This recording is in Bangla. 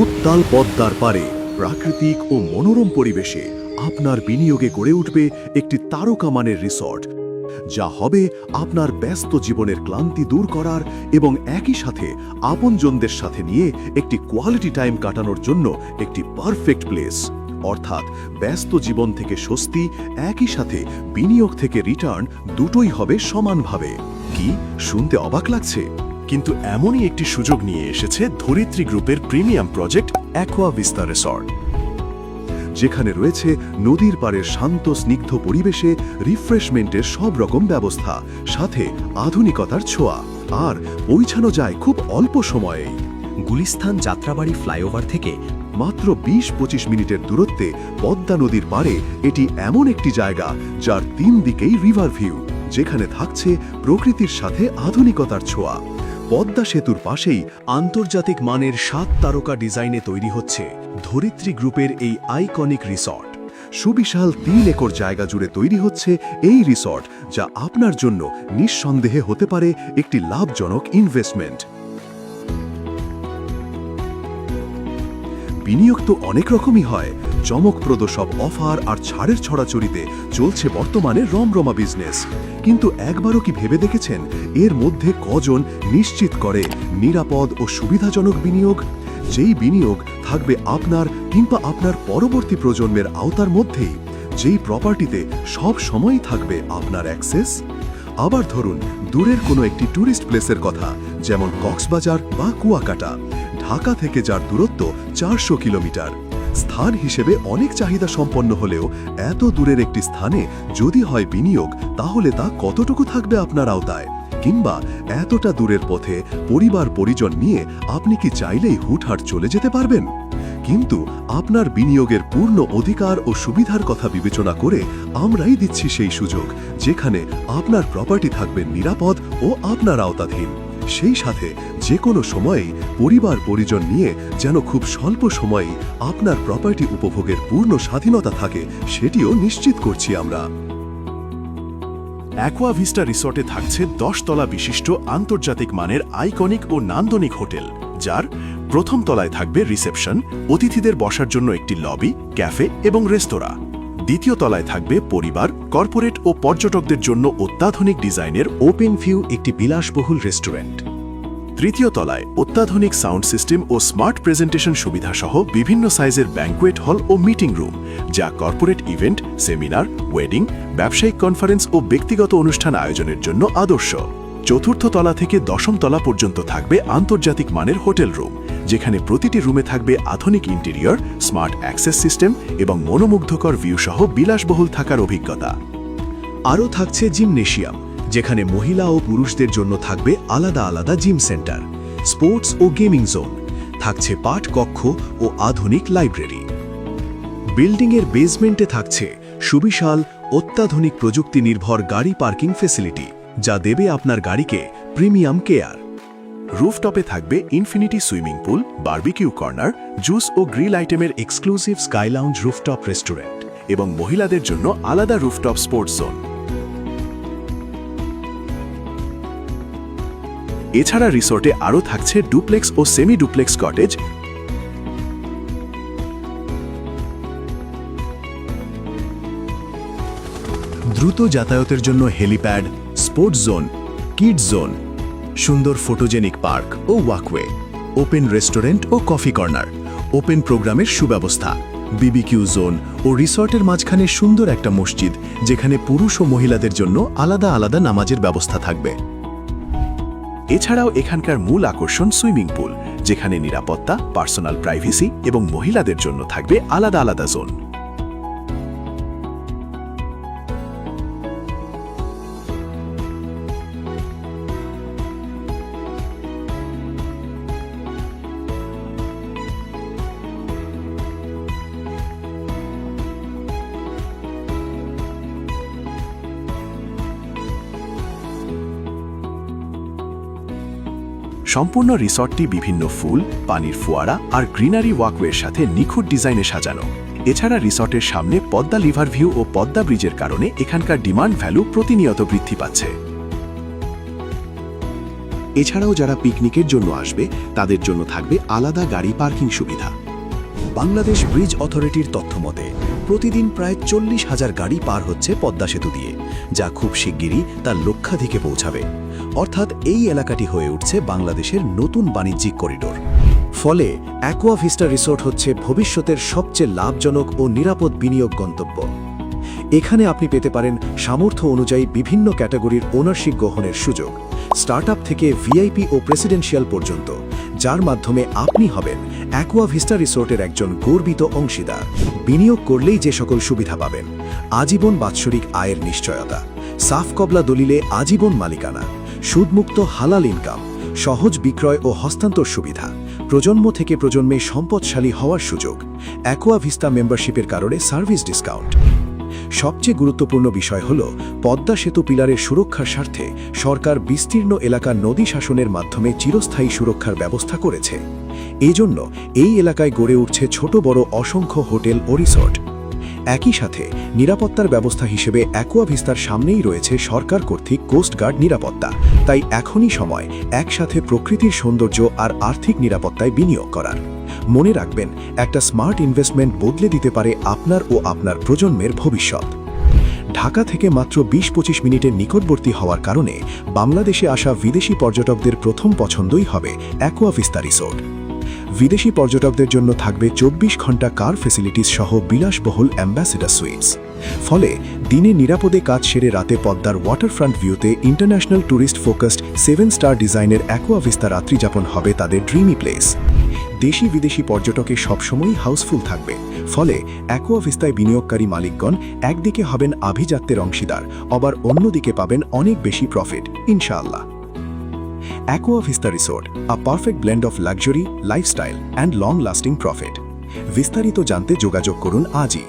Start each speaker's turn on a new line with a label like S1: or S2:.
S1: উত্তাল পদ্মার পারে প্রাকৃতিক ও মনোরম পরিবেশে আপনার বিনিয়োগে গড়ে উঠবে একটি তারকামানের রিসর্ট, যা হবে আপনার ব্যস্ত জীবনের ক্লান্তি দূর করার এবং একই সাথে আপনজনদের সাথে নিয়ে একটি কোয়ালিটি টাইম কাটানোর জন্য একটি পারফেক্ট প্লেস। অর্থাৎ ব্যস্ত জীবন থেকে স্বস্তি, একই সাথে বিনিয়োগ থেকে রিটার্ন দুটোই হবে সমানভাবে। কি শুনতে অবাক লাগছে? কিন্তু এমনই একটি সুযোগ নিয়ে এসেছে ধরিত্রী গ্রুপের premium project aqua vista resort, যেখানে রয়েছে নদীর পাড়ের শান্ত স্নিগ্ধ পরিবেশে রিফ্রেশমেন্টের সব রকম ব্যবস্থা, সাথে আধুনিকতার ছোঁয়া, আর পৌঁছানো যায় খুব অল্প সময়েই।
S2: গুলিস্তান যাত্রাবাড়ি ফ্লাইওভার থেকে
S1: মাত্র ২০-২৫ মিনিটের দূরত্বে পদ্মা নদীর পাড়ে এটি এমন একটি জায়গা যার ৩ দিকেই রিভার ভিউ, যেখানে থাকছে প্রকৃতির সাথে আধুনিকতার ছোঁয়া। পদ্মা সেতুর পাশেই আন্তর্জাতিক মানের ৭ তারকা ডিজাইনে তৈরি হচ্ছে ধরিত্রী গ্রুপের এই আইকনিক রিসর্ট। সুবিশাল ৩ একর জায়গা জুড়ে তৈরি হচ্ছে এই রিসর্ট, যা আপনার জন্য নিঃসন্দেহে হতে পারে একটি লাভজনক ইনভেস্টমেন্ট। বিনিয়োগ তো অনেক রকমই হয়। চমকপ্রদ সব অফার আর ছাড়ের ছড়াছড়িতে চলছে বর্তমানে রমরমা বিজনেস। কিন্তু একবারও কি ভেবে দেখেছেন এর মধ্যে কজন নিশ্চিত করে নিরাপদ ও সুবিধাজনক বিনিয়োগ, যেই বিনিয়োগ থাকবে আপনার কিংবা আপনার পরবর্তী প্রজন্মের আওতার মধ্যেই, যেই প্রপার্টিতে সব সময়ই থাকবে আপনার অ্যাক্সেস? আবার ধরুন দূরের কোনো একটি ট্যুরিস্ট প্লেসের কথা, যেমন কক্সবাজার বা কুয়াকাটা। ঢাকা থেকে যার দূরত্ব ৪০০ কিলোমিটার, স্থান হিসেবে অনেক চাহিদা সম্পন্ন হলেও এত দূরের একটি স্থানে যদি হয় বিনিয়োগ, তাহলে তা কতটুকু থাকবে আপনার আওতায়? কিংবা এতটা দূরের পথে পরিবার পরিজন নিয়ে আপনি কি চাইলেই হুটহাট চলে যেতে পারবেন? কিন্তু আপনার বিনিয়োগের পূর্ণ অধিকার ও সুবিধার কথা বিবেচনা করে আমরাই দিচ্ছি সেই সুযোগ, যেখানে আপনার প্রপার্টি থাকবে নিরাপদ ও আপনার আওতাধীন। সেই সাথে যে কোনো সময়েই পরিবার পরিজন নিয়ে যেন খুব স্বল্প সময়েই আপনার প্রপার্টি উপভোগের পূর্ণ স্বাধীনতা থাকে, সেটিও নিশ্চিত করছি আমরা। অ্যাকোয়া ভিস্টা রিসর্টে থাকছে ১০ তলা বিশিষ্ট আন্তর্জাতিক মানের আইকনিক ও নান্দনিক হোটেল, যার প্রথম তলায় থাকবে রিসেপশন, অতিথিদের বসার জন্য একটি লবি, ক্যাফে এবং রেস্তোরাঁ। দ্বিতীয় তলায় থাকবে পরিবার, কর্পোরেট ও পর্যটকদের জন্য অত্যাধুনিক ডিজাইনের ওপেন ভিউ একটি বিলাসবহুল রেস্টুরেন্ট। তৃতীয় তলায় অত্যাধুনিক সাউন্ড সিস্টেম ও স্মার্ট প্রেজেন্টেশন সুবিধা সহ বিভিন্ন সাইজের ব্যাংকুয়েট হল ও মিটিং রুম, যা কর্পোরেট ইভেন্ট, সেমিনার, ওয়েডিং, ব্যবসায়িক কনফারেন্স ও ব্যক্তিগত অনুষ্ঠান আয়োজনের জন্য আদর্শ। চতুর্থ তলা থেকে ১০ম তলা পর্যন্ত থাকবে আন্তর্জাতিক মানের হোটেল রুম, যেখানে প্রতিটি রুমে থাকবে আধুনিক ইন্টেরিয়র, স্মার্ট অ্যাক্সেস সিস্টেম এবং মনোমুগ্ধকর ভিউ সহ বিলাসবহুল থাকার অভিজ্ঞতা। আরও থাকছে জিমনেশিয়াম, যেখানে মহিলা ও পুরুষদের জন্য থাকবে আলাদা আলাদা জিম সেন্টার, স্পোর্টস ও গেমিং জোন, থাকছে পাঠ কক্ষ ও আধুনিক লাইব্রেরি। বিল্ডিংয়ের বেসমেন্টে থাকছে সুবিশাল অত্যাধুনিক প্রযুক্তি নির্ভর গাড়ি পার্কিং ফেসিলিটি, যা দেবে আপনার গাড়িকে প্রিমিয়াম কেয়ার। রুফটপে থাকবে infinity swimming pool, barbecue corner, juice ও গ্রিল আইটেমের exclusive sky lounge rooftop restaurant এবং মহিলাদের জন্য আলাদা রুফটপ স্পোর্টস জোন। এছাড়া রিসোর্টে আরও থাকছে ডুপ্লেক্স ও সেমি ডুপ্লেক্স কটেজ, দ্রুত যাতায়াতের জন্য helipad, sports zone, kids zone, সুন্দর ফটোজেনিক পার্ক ও ওয়াকওয়ে, ওপেন রেস্টুরেন্ট ও কফি কর্নার, ওপেন প্রোগ্রামের সুব্যবস্থা, বিবিকিউ জোন ও রিসর্টের মাঝখানে সুন্দর একটা মসজিদ, যেখানে পুরুষ ও মহিলাদের জন্য আলাদা আলাদা নামাজের ব্যবস্থা থাকবে। এছাড়াও এখানকার মূল আকর্ষণ সুইমিং পুল, যেখানে নিরাপত্তা, পার্সোনাল প্রাইভেসি এবং মহিলাদের জন্য থাকবে আলাদা আলাদা জোন। সম্পূর্ণ রিসর্টটি বিভিন্ন ফুল, পানির ফোয়ারা আর গ্রিনারি ওয়াকওয়ের সাথে নিখুঁত ডিজাইনে সাজানো। এছাড়া রিসর্টের সামনে পদ্মা লিভার ভিউ ও পদ্মা ব্রিজের কারণে এখানকার ডিমান্ড ভ্যালু প্রতিনিয়ত বৃদ্ধি পাচ্ছে। এছাড়াও যারা পিকনিকের জন্য আসবে তাদের জন্য থাকবে আলাদা গাড়ি পার্কিং সুবিধা।
S2: বাংলাদেশ ব্রিজ অথরিটির তথ্য মতে প্রতিদিন প্রায় 40,000 গাড়ি পার হচ্ছে পদ্মা সেতু দিয়ে, যা খুব শিগগিরই তার লক্ষ্যাধিকে পৌঁছাবে। অর্থাৎ এই এলাকাটি হয়ে উঠছে বাংলাদেশের নতুন বাণিজ্যিক করিডোর। ফলে অ্যাকোয়া ভিস্টা রিসোর্ট হচ্ছে ভবিষ্যতের সবচেয়ে লাভজনক ও নিরাপদ বিনিয়োগ গন্তব্য। এখানে আপনি পেতে পারেন সামর্থ্য অনুযায়ী বিভিন্ন ক্যাটাগরির ওনারশিপ গ্রহণের সুযোগ, স্টার্টআপ থেকে ভিআইপি ও প্রেসিডেন্সিয়াল পর্যন্ত, যার মাধ্যমে আপনি হবেন অ্যাকোয়া ভিস্টা রিসোর্টের একজন গর্বিত অংশীদার। বিনিয়োগ করলেই যে সকল সুবিধা পাবেন: আজীবন বাৎসরিক আয়ের নিশ্চয়তা, সাফ কবলা দলিলে আজীবন মালিকানা, সুদমুক্ত হালাল ইনকাম, সহজ বিক্রয় ও হস্তান্তর সুবিধা, প্রজন্ম থেকে প্রজন্মে সম্পদশালী হওয়ার সুযোগ, অ্যাকোয়া ভিস্টা মেম্বারশিপের কারণে সার্ভিস ডিসকাউন্ট। সবচেয়ে গুরুত্বপূর্ণ বিষয় হল পদ্মা সেতু পিলারের সুরক্ষার স্বার্থে সরকার বিস্তীর্ণ এলাকার নদী শাসনের মাধ্যমে চিরস্থায়ী সুরক্ষার ব্যবস্থা করেছে। এজন্য এই এলাকায় গড়ে উঠছে ছোট বড় অসংখ্য হোটেল ও রিসোর্ট। একই সাথে নিরাপত্তার ব্যবস্থা হিসেবে অ্যাকোয়া ভিস্তার সামনেই রয়েছে সরকার কর্তৃক কোস্টগার্ড নিরাপত্তা। তাই এখনই সময় একসাথে প্রকৃতির সৌন্দর্য আর আর্থিক নিরাপত্তায় বিনিয়োগ করার। মনে রাখবেন, একটা স্মার্ট ইনভেস্টমেন্ট বদলে দিতে পারে আপনার ও আপনার প্রজন্মের ভবিষ্যৎ। ঢাকা থেকে মাত্র 20-25 মিনিটের নিকটবর্তী হওয়ার কারণে বাংলাদেশে আসা বিদেশি পর্যটকদের প্রথম পছন্দই হবে অ্যাকোয়া ভিস্তা রিসোর্ট। বিদেশি পর্যটকদের জন্য থাকবে 24 ঘন্টা কার ফ্যাসিলিটিস সহ বিলাসবহুল অ্যাম্বাসেডর সুইটস। ফলে দিনে নিরাপদে কাজ সেরে রাতে পদ্মার ওয়াটারফ্রন্ট ভিউতে ইন্টারন্যাশনাল ট্যুরিস্ট ফোকাসড 7 স্টার ডিজাইনের অ্যাকোয়া ভিস্তা রাত্রিযাপন হবে তাদের ড্রিমি প্লেস। দেশি বিদেশি পর্যটকে সবসময়ই হাউসফুল থাকবে। ফলে অ্যাকোয়া ভিস্তায় বিনিয়োগকারী মালিকগণ একদিকে হবেন আভিজাত্যের অংশীদার, আবার অন্যদিকে পাবেন অনেক বেশি প্রফিট ইনশাআল্লাহ। Aqua vista resort, a perfect blend of luxury, lifestyle and long lasting profit. বিস্তারিত জানতে যোগাযোগ করুন আজই।